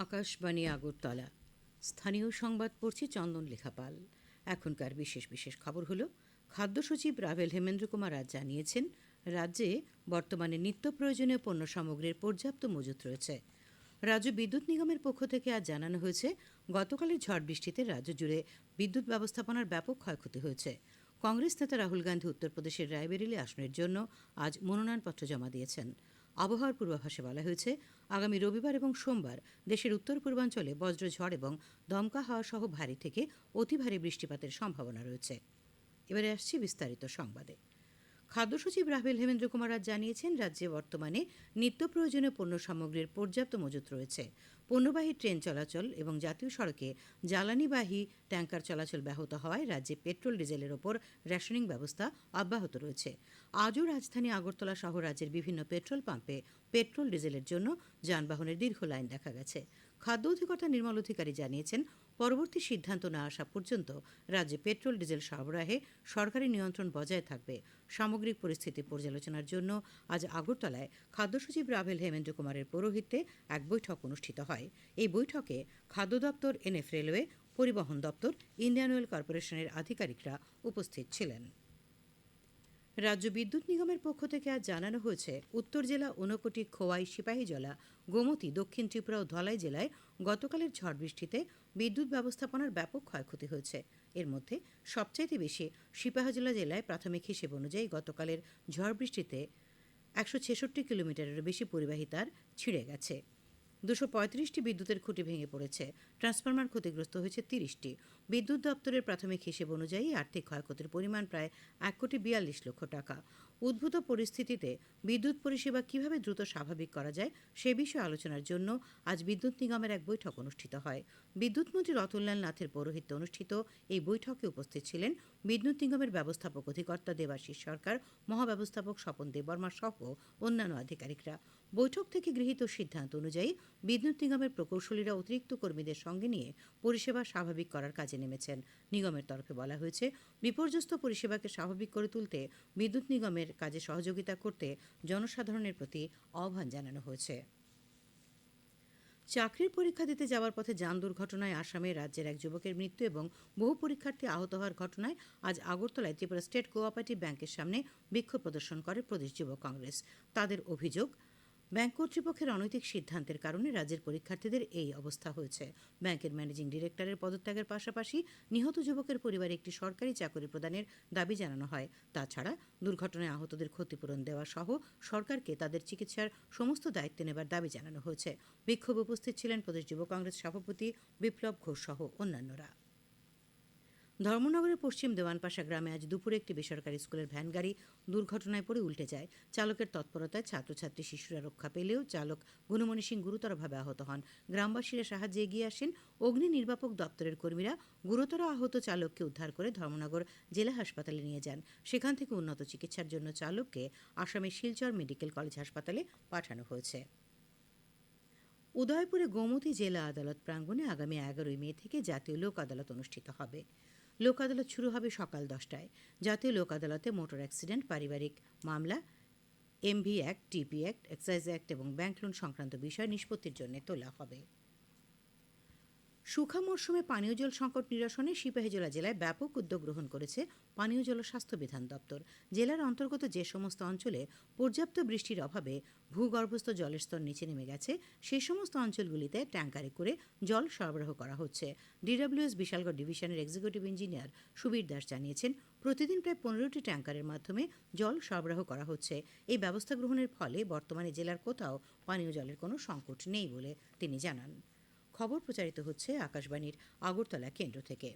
আকাশবাণী আগরতলা। স্থানীয় সংবাদ পড়ছি চন্দন লেখাপাল। এখনকার বিশেষ বিশেষ খবর হলো, খাদ্য সচিব রাভেল হেমেন্দ্র কুমার আজ জানিয়েছেন, রাজ্যে বর্তমানে নিত্য প্রয়োজনীয় পণ্য সামগ্রীর পর্যাপ্ত মজুত রয়েছে। রাজ্য বিদ্যুৎ নিগমের পক্ষ থেকে আজ জানানো হয়েছে, গতকালের ঝড় বৃষ্টিতে রাজ্য জুড়ে বিদ্যুৎ ব্যবস্থাপনার ব্যাপক ক্ষয়ক্ষতি হয়েছে। কংগ্রেস নেতা রাহুল গান্ধী উত্তরপ্রদেশের রায়বেরেলি আসনের জন্য আজ মনোনয়নপত্র জমা দিয়েছেন। আবহাওয়ার পূর্বাভাসে বলা হয়েছে, আগামী রবিবার এবং সোমবার দেশের উত্তর পূর্বাঞ্চলে বজ্রঝড় এবং দমকা হাওয়া সহ ভারী থেকে অতি ভারী বৃষ্টিপাতের সম্ভাবনা রয়েছে। এবারে আসছি বিস্তারিত সংবাদে। খাদ্য সচিব রাভেল হেমেন্দ্র কুমার আজ জানিয়েছেন, রাজ্যে বর্তমানে নিত্য প্রয়োজনীয় পণ্য সামগ্রীর পর্যাপ্ত মজুত রয়েছে। পণ্যবাহী ট্রেন চলাচল এবং জাতীয় সড়কে জ্বালানিবাহী ট্যাঙ্কার চলাচল ব্যাহত হওয়ায় রাজ্যে পেট্রোল ডিজেলের ওপর রেশনিং ব্যবস্থা অব্যাহত রয়েছে। আজও রাজধানী আগরতলা সহ রাজ্যের বিভিন্ন পেট্রোল পাম্পে পেট্রোল ডিজেলের জন্য যানবাহনের দীর্ঘ লাইন দেখা গেছে। খাদ্য অধিকর্তা নির্মল অধিকারী জানিয়েছেন, পরবর্তী সিদ্ধান্ত না আসা পর্যন্ত রাজ্যে পেট্রোল ডিজেল সরবরাহে সরকারি নিয়ন্ত্রণ বজায় থাকবে। সামগ্রিক পরিস্থিতি পর্যালোচনার জন্য আজ আগরতলায় খাদ্য সচিব রাভেল হেমেন্দ্র কুমারের পৌরোহিত্যে এক বৈঠক অনুষ্ঠিত হয়। এই বৈঠকে খাদ্য দপ্তর, এনএফ রেলওয়ে, পরিবহন দপ্তর, ইন্ডিয়ান অয়েল কর্পোরেশনের আধিকারিকরা উপস্থিত ছিলেন। রাজ্য বিদ্যুৎ নিগমের পক্ষ থেকে আজ জানানো হয়েছে, উত্তর জেলা, ঊনকোটি, খোয়াই, সিপাহীজলা, গোমতী, দক্ষিণ ত্রিপুরা ও ধলাই জেলায় গতকালের ঝড় বৃষ্টিতে বিদ্যুৎ ব্যবস্থাপনার ব্যাপক ক্ষয়ক্ষতি হয়েছে। এর মধ্যে সবচাইতে বেশি সিপাহীজলা জেলায় প্রাথমিক হিসেব অনুযায়ী গতকালের ঝড় বৃষ্টিতে 166 কিলোমিটারেরও বেশি পরিবাহী তার ছিঁড়ে গেছে। 235টি বিদ্যুতের খুঁটি ভেঙে পড়েছে। ট্রান্সফরমার ক্ষতিগ্রস্ত হয়েছে 30টি। বিদ্যুৎ দপ্তরের প্রাথমিক হিসেব অনুযায়ী আর্থিক ক্ষয়ক্ষতির পরিমাণ প্রায় 1,42,00,000 টাকা। উদ্ভূত পরিস্থিতিতে বিদ্যুৎ পরিষেবা কিভাবে দ্রুত স্বাভাবিক করা যায় সে বিষয়ে আলোচনার জন্য আজ বিদ্যুৎ নিগমের এক বৈঠক অনুষ্ঠিত হয়। বিদ্যুৎমন্ত্রী রতনলাল নাথের পৌরোহিত্যে অনুষ্ঠিত এই বৈঠকে উপস্থিত ছিলেন বিদ্যুৎ নিগমের ব্যবস্থাপক অধিকর্তা দেবাশিস সরকার, মহাব্যবস্থাপক স্বপন দেববর্মা সহ অন্যান্য আধিকারিকরা। বৈঠক থেকে গৃহীত সিদ্ধান্ত অনুযায়ী বিদ্যুৎ নিগমের প্রকৌশলীরা অতিরিক্ত কর্মীদের সঙ্গে নিয়ে পরিষেবা স্বাভাবিক করার কাজে নেমেছেন। নিগমের তরফে বলা হয়েছে, বিপর্যস্ত পরিষেবাকে স্বাভাবিক করে তুলতে বিদ্যুৎ নিগমের কাজে সহযোগিতা করতে জনসাধারণের প্রতি আহ্বান জানানো হয়েছে। চাকরির পরীক্ষা দিতে যাওয়ার পথে যান দুর্ঘটনায় আসামে রাজ্যের এক যুবকের মৃত্যু এবং বহু পরীক্ষার্থী আহত হওয়ার ঘটনায় আজ আগরতলায় ত্রিপুরা স্টেট কোঅপারেটিভ ব্যাংকের সামনে বিক্ষোভ প্রদর্শন করে প্রদেশ যুব কংগ্রেস। তাদের অভিযোগ, ব্যাংক কর্তৃপক্ষের অনৈতিক সিদ্ধান্তের কারণে রাজ্যের পরীক্ষার্থীদের এই অবস্থা হয়েছে। ব্যাংকের ম্যানেজিং ডিরেক্টরের পদত্যাগের পাশাপাশি নিহত যুবকের পরিবারে একটি সরকারি চাকরি প্রদানের দাবি জানানো হয়। তাছাড়া দুর্ঘটনায় আহতদের ক্ষতিপূরণ দেওয়া সহ সরকারকে তাদের চিকিৎসার সমস্ত দায়িত্ব নেবার দাবি জানানো হয়েছে। বিক্ষোভে উপস্থিত ছিলেন প্রদেশ যুব কংগ্রেস সভাপতি বিপ্লব ঘোষ সহ অন্যান্যরা। ধর্মনগরের পশ্চিম দেওয়ানপাশা গ্রামে আজ দুপুরে একটি বেসরকারি স্কুলের ভ্যান গাড়ি দুর্ঘটনায় পড়ে উল্টে যায়। চালকের তৎপরতায় ছাত্রছাত্রী শিশুরা রক্ষা পেলেও চালক গুণমণি সিং গুরুতরভাবে আহত হন। গ্রামবাসীরা সাহায্যে এগিয়ে আসেন। অগ্নি নির্বাপক দপ্তরের কর্মীরা গুরুতর আহত চালককে উদ্ধার করে ধর্মনগর জেলা হাসপাতালে নিয়ে যান। সেখান থেকে উন্নত চিকিৎসার জন্য চালককে আসামের শিলচর মেডিকেল কলেজ হাসপাতালে পাঠানো হয়েছে। উদয়পুরে গোমতী জেলা আদালত প্রাঙ্গণে আগামী 11 মে থেকে জাতীয় লোক আদালত অনুষ্ঠিত হবে। লোক আদালত শুরু হবে সকাল 10টায়। জাতীয় লোক আদালতে মোটর অ্যাক্সিডেন্ট, পারিবারিক মামলা, এমভি অ্যাক্ট, টিপি অ্যাক্ট, এক্সাইজ অ্যাক্ট এবং ব্যাংক লোন সংক্রান্ত বিষয় নিষ্পত্তির জন্য তোলা হবে। শুখা মরশুমে পানীয় জল সংকট নিরসনে সিপাহীজলা জেলায় ব্যাপক উদ্যোগ গ্রহণ করেছে পানীয় জল ও স্বাস্থ্য বিধান দপ্তর। জেলার অন্তর্গত যে সমস্ত অঞ্চলে পর্যাপ্ত বৃষ্টির অভাবে ভূগর্ভস্থ জলের স্তর নিচে নেমে গেছে, সেই সমস্ত অঞ্চলগুলিতে ট্যাঙ্কারে করে জল সরবরাহ করা হচ্ছে। ডিডব্লিউএস বিশালগড় ডিভিশনের এক্সিকিউটিভ ইঞ্জিনিয়ার সুবীর দাস জানিয়েছেন, প্রতিদিন প্রায় 15টি ট্যাঙ্কারের মাধ্যমে জল সরবরাহ করা হচ্ছে। এই ব্যবস্থা গ্রহণের ফলে বর্তমানে জেলার কোথাও পানীয় জলের কোনো সংকট নেই বলে তিনি জানান। খবর প্রচারিত হচ্ছে আকাশবাণীর আগরতলা কেন্দ্র থেকে।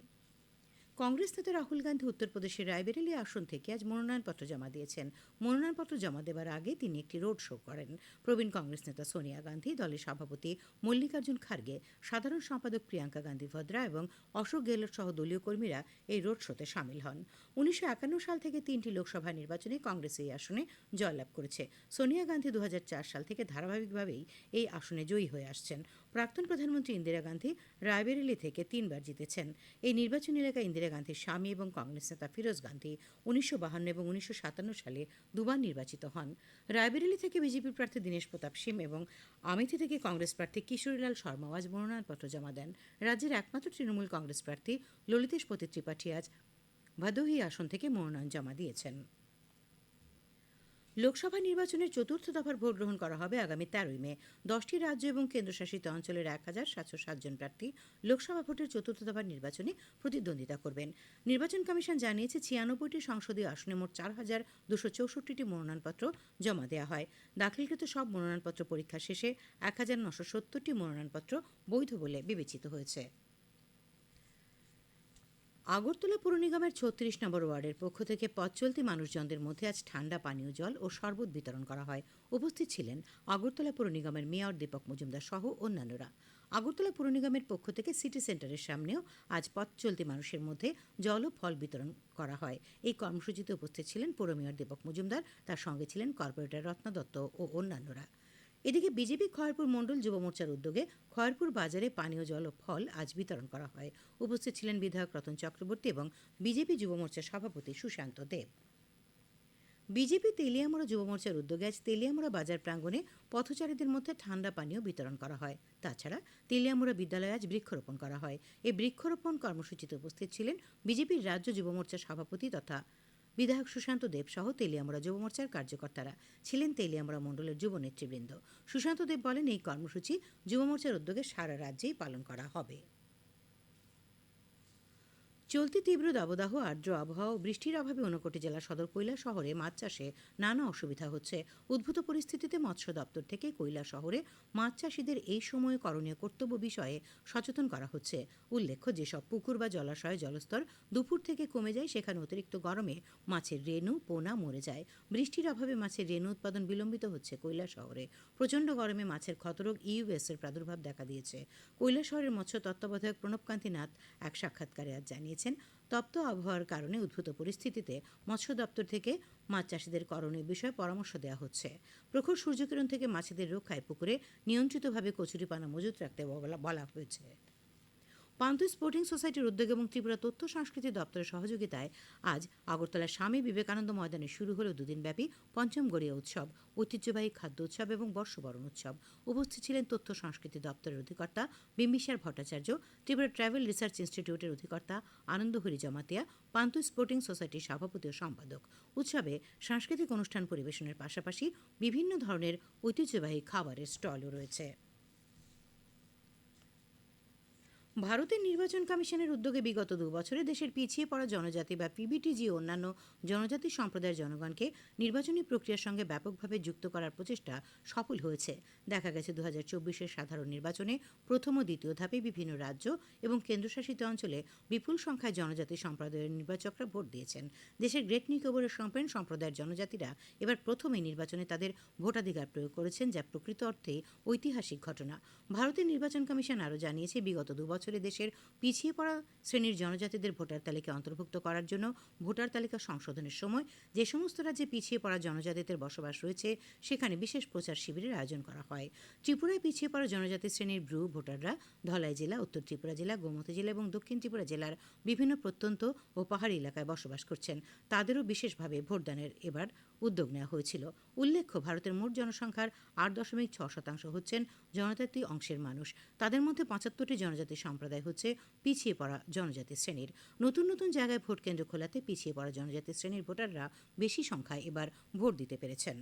কংগ্রেস নেতা রাহুল গান্ধী উত্তরপ্রদেশের রায়বেরেলি আসন থেকে আজ মনোনয়নপত্র জমা দিয়েছেন। মনোনয়নপত্র জমা দেওয়ার আগে তিনি একটি রোড শো করেন। প্রবীণ কংগ্রেস নেতা সোনিয়া গান্ধী, দলের সভাপতি মল্লিকার্জুন খার্গে, সাধারণ সম্পাদক প্রিয়াঙ্কা গান্ধী ভদ্রা এবং অশোক গেহলট সহ দলীয় কর্মীরা এই রোড শোতে সামিল হন। 1951 সাল থেকে 3টি লোকসভা নির্বাচনে কংগ্রেস এই আসনে জয়লাভ করেছে। সোনিয়া গান্ধী 2004 সাল থেকে ধারাবাহিকভাবেই এই আসনে জয়ী হয়ে আসছেন। প্রাক্তন প্রধানমন্ত্রী ইন্দিরা গান্ধী রায়বেরেলি থেকে 3বার জিতেছেন। এই নির্বাচনী এলাকায় ইন্দিরা গান্ধীর স্বামী এবং কংগ্রেস নেতা ফিরোজ গান্ধী 1952 এবং 1957 সালে দুবার নির্বাচিত হন। রায়বেরেলি থেকে বিজেপি প্রার্থী দীনেশ প্রতাপ সিং এবং আমেথি থেকে কংগ্রেস প্রার্থী কিশোরীলাল শর্মা আজ মনোনয়নপত্র জমা দেন। রাজ্যের একমাত্র তৃণমূল কংগ্রেস প্রার্থী ললিতেশপতি ত্রিপাঠী আজ ভাদোহী আসন থেকে মনোনয়ন জমা দিয়েছেন। লোকসভা নির্বাচনের চতুর্থ দফার ভোট গ্রহণ করা হবে আগামী 13ই মে। 10টি রাজ্য এবং কেন্দ্রশাসিত অঞ্চলের 1707 জন প্রার্থী লোকসভা ভোটের চতুর্থ দফার নির্বাচনে প্রতিদ্বন্দ্বিতা করবেন। নির্বাচন কমিশন জানিয়েছে 96টি সংসদীয় আসনে মোট 4264টি মনোনয়নপত্র জমা দেওয়া হয়। দাখিলকৃত সব মনোনয়নপত্র পরীক্ষা শেষে 1970টি মনোনয়নপত্র বৈধ বলে বিবেচিত হয়েছে। আগরতলা পুর নিগমের 36 নম্বর ওয়ার্ডের পক্ষ থেকে পথ চলতি মানুষজনদের মধ্যে আজ ঠান্ডা পানীয় জল ও শরবত বিতরণ করা হয়। উপস্থিত ছিলেন আগরতলা পুর নিগমের মেয়র দীপক মজুমদার সহ অন্যান্যরা। আগরতলা পুর নিগমের পক্ষ থেকে সিটি সেন্টারের সামনেও আজ পথ চলতি মানুষের মধ্যে জল ও ফল বিতরণ করা হয়। এই কর্মসূচিতে উপস্থিত ছিলেন পুর মেয়র দীপক মজুমদার, তার সঙ্গে ছিলেন কর্পোরেটর রত্না দত্ত ও অন্যান্যরা। এদিকে বিজেপি খয়েরপুর মণ্ডল যুব মোর্চার উদ্যোগে খয়েরপুর বাজারে পানীয় জল ও ফল আজ বিতরণ করা হয়। উপস্থিত ছিলেন বিধায়ক রতন চক্রবর্তী এবং বিজেপি যুব মোর্চার সভাপতি সুশান্ত দেব। বিজেপি তেলিয়ামুড়া যুব মোর্চার উদ্যোগে আজ তেলিয়ামুড়া বাজার প্রাঙ্গণে পথচারীদের মধ্যে ঠান্ডা পানীয় বিতরণ করা হয়। তাছাড়া তেলিয়ামুড়া বিদ্যালয়ে আজ বৃক্ষরোপণ করা হয়। এই বৃক্ষরোপণ কর্মসূচিতে উপস্থিত ছিলেন বিজেপির রাজ্য যুব মোর্চার সভাপতি তথা বিধায়ক সুশান্ত দেব সহ তেলিয়ামুড়া যুব মোর্চার কার্যকর্তারা, ছিলেন তেলিয়ামুড়া মণ্ডলের যুব নেতৃবৃন্দ। সুশান্ত দেব বলেন, এই কর্মসূচি যুব মোর্চার উদ্যোগে সারা রাজ্যেই পালন করা হবে। চলতি তীব্র দাবদাহ, আর্দ্র আবহাওয়া ও বৃষ্টির অভাবে ঊনকোটি জেলা সদর কৈলাসহরে মাছ চাষে নানা অসুবিধা হচ্ছে। উদ্ভূত পরিস্থিতিতে মৎস্য দপ্তর থেকে কৈলাসহরে মাছ চাষিদের এই সময়ে করণীয় কর্তব্য বিষয়ে সচেতন করা হচ্ছে। উল্লেখ্য, যেসব পুকুর বা জলাশয়ে জলস্তর দুপুর থেকে কমে যায় সেখানে অতিরিক্ত গরমে মাছের রেণু পোনা মরে যায়। বৃষ্টির অভাবে মাছের রেণু উৎপাদন বিলম্বিত হচ্ছে কৈলাসহরে। প্রচণ্ড গরমে মাছের ক্ষতরোগ ইউএসের প্রাদুর্ভাব দেখা দিয়েছে। কৈলাসহরের মৎস্য তত্ত্বাবধায়ক প্রণবকান্তি নাথ এক সাক্ষাৎকারে আজ জানিয়েছেন, তপ্ত আবহাওয়ার কারণে উদ্ভূত পরিস্থিতিতে মৎস্য দপ্তর থেকে মাছ চাষিদের করণীয় বিষয়ে পরামর্শ দেওয়া হচ্ছে। প্রখর সূর্যকিরণ থেকে মাছেদের রক্ষায় পুকুরে নিয়ন্ত্রিতভাবে কচুরিপানা মজুত রাখতে বলা হয়েছে। পান্থ স্পোর্টিং সোসাইটির উদ্যোগ এবং ত্রিপুরা তথ্য সংস্কৃতি দপ্তরের সহযোগিতায় আজ আগরতলার স্বামী বিবেকানন্দ ময়দানে শুরু হল দুদিনব্যাপী পঞ্চম গড়িয়া উৎসব, ঐতিহ্যবাহী খাদ্য উৎসব এবং বর্ষবরণ উৎসব। উপস্থিত ছিলেন তথ্য সংস্কৃতি দপ্তরের অধিকর্তা বিম্বিসার ভট্টাচার্য, ত্রিপুরা ট্রাভেল রিসার্চ ইনস্টিটিউটের অধিকর্তা আনন্দহরি জমাতিয়া, পান্থ স্পোর্টিং সোসাইটির সভাপতি ও সম্পাদক। উৎসবে সাংস্কৃতিক অনুষ্ঠান পরিবেশনের পাশাপাশি বিভিন্ন ধরনের ঐতিহ্যবাহী খাবারের স্টলও রয়েছে। ভারতের নির্বাচন কমিশনের উদ্যোগে বিগত 2 বছরে দেশের পিছিয়ে পড়া জনজাতি বা পিবিটিজি ও অন্যান্য জনজাতি সম্প্রদায়ের জনগণকে নির্বাচনী প্রক্রিয়ার সঙ্গে ব্যাপকভাবে যুক্ত করার প্রচেষ্টা সফল হয়েছে। দেখা গেছে 2024-এর সাধারণ নির্বাচনে প্রথম ও দ্বিতীয় ধাপে বিভিন্ন রাজ্য এবং কেন্দ্রশাসিত অঞ্চলে বিপুল সংখ্যায় জনজাতি সম্প্রদায়ের নির্বাচকরা ভোট দিয়েছেন। দেশের গ্রেট নিকোবরের সম্পূর্ণ সম্প্রদায়ের জনজাতিরা এবার প্রথমেই নির্বাচনে তাদের ভোটাধিকার প্রয়োগ করেছেন, যা প্রকৃত অর্থে ঐতিহাসিক ঘটনা। ভারতের নির্বাচন কমিশন আরও জানিয়েছে, বিগত 2 বছরে দেশের পিছিয়ে পড়া শ্রেণীর জনজাতিদের ভোটার তালিকায় অন্তর্ভুক্ত করার জন্য ভোটার তালিকা সংশোধনের সময় যে সমস্ত রাজ্যে পিছিয়ে পড়া জনজাতিদের বসবাস রয়েছে সেখানে বিশেষ প্রচার শিবিরের আয়োজন করা হয়। ত্রিপুরায় পিছিয়ে পড়া জনজাতি শ্রেণীর ব্রু ভোটাররা ধলাই জেলা, উত্তর ত্রিপুরা জেলা, গোমতী জেলা এবং দক্ষিণ ত্রিপুরা জেলার বিভিন্ন প্রত্যন্ত ও পাহাড়ি এলাকায় বসবাস করছেন। তাদেরও বিশেষভাবে ভোটদানের এবার উদ্যোগ নেওয়া হয়েছিল। উল্লেখ্য, ভারতের মোট জনসংখ্যার 8.6% হচ্ছেন জনজাতি অংশের মানুষ। তাদের মধ্যে 75টি জনজাতি সম্প্রদায় হচ্ছে পিছিয়ে পড়া জনজাতি শ্রেণীর। নতুন নতুন জায়গায় ভোট কেন্দ্র খোলাতে পিছিয়ে পড়া জনজাতি শ্রেণীর ভোটাররা বেশি সংখ্যায় এবার ভোট দিতে পেরেছেন।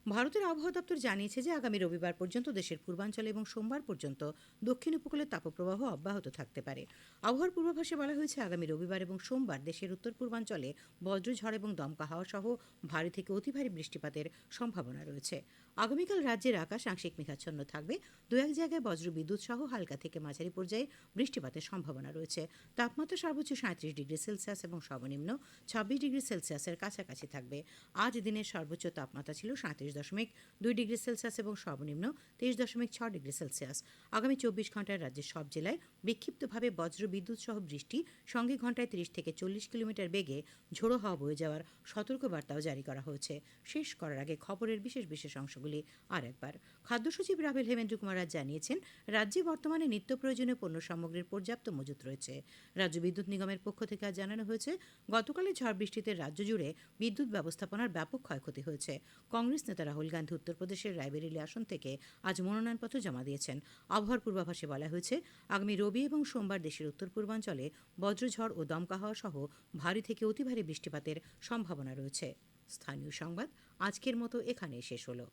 ভারতের আবহাওয়া দপ্তর জানিয়েছে যে আগামী রবিবার পর্যন্ত দেশের পূর্বাঞ্চলে এবং সোমবার পর্যন্ত দক্ষিণ উপকূলের তাপপ্রবাহ অব্যাহত থাকতে পারে। আবহাওয়ার পূর্বাভাসে বলা হয়েছে, আগামী রবিবার এবং সোমবার দেশের উত্তর পূর্বাঞ্চলে বজ্রঝড় এবং দমকা হাওয়া সহ ভারী থেকে অতি ভারী বৃষ্টিপাতের সম্ভাবনা রয়েছে। আগামীকাল রাজ্যের আকাশ আংশিক মেঘাচ্ছন্ন থাকবে। 2-1 জায়গায় বজ্রবিদ্যুৎ সহ হালকা থেকে মাঝারি পর্যায়ে বৃষ্টিপাতের সম্ভাবনা রয়েছে। তাপমাত্রা সর্বোচ্চ 37 ডিগ্রি সেলসিয়াস এবং সর্বনিম্ন 26 ডিগ্রি সেলসিয়াসের কাছাকাছি থাকবে। আজ দিনের সর্বোচ্চ তাপমাত্রা ছিল 37 22.2 ডিগ্রি সেলসিয়াস এবং সর্বনিম্ন 23.6 ডিগ্রি সেলসিয়াস। আগামী 24 ঘন্টায় রাজ্যের সব জেলায় বিক্ষিপ্তভাবে বজ্র বিদ্যুৎ সহ বৃষ্টি, সঙ্গে ঘন্টায় 30 থেকে 40 কিলোমিটার বেগে ঝোড়ো হাওয়া বয়ে যাওয়ার সতর্কবার্তাও জারি করা হয়েছে। শেষ করার আগে খবরের বিশেষ অংশগুলি আর একবার। খাদ্য সচিব রাভেল হেমেন্দ্র কুমার রাজ জানিয়েছেন, রাজ্যে বর্তমানে নিত্য প্রয়োজনীয় পণ্য সামগ্রীর পর্যাপ্ত মজুত রয়েছে। রাজ্য বিদ্যুৎ নিগমের পক্ষ থেকে আজ জানানো হয়েছে, গতকালের ঝড় বৃষ্টিতে রাজ্য জুড়ে বিদ্যুৎ ব্যবস্থাপনার ব্যাপক ক্ষয়ক্ষতি হয়েছে। কংগ্রেস নেতা রাহুল গান্ধী উত্তরপ্রদেশের রায়বেরেলি আসন থেকে আজ মনোনয়নপত্র জমা দিয়েছেন। আবহাওয়ার পূর্বাভাসে বলা হয়েছে, আগামী রবি এবং সোমবার দেশের উত্তর পূর্বাঞ্চলে বজ্রঝড় ও দমকা হাওয়া সহ ভারী থেকে অতি ভারী বৃষ্টিপাতের সম্ভাবনা রয়েছে। স্থানীয় সংবাদ আজকের মতো এখানেই শেষ হলো।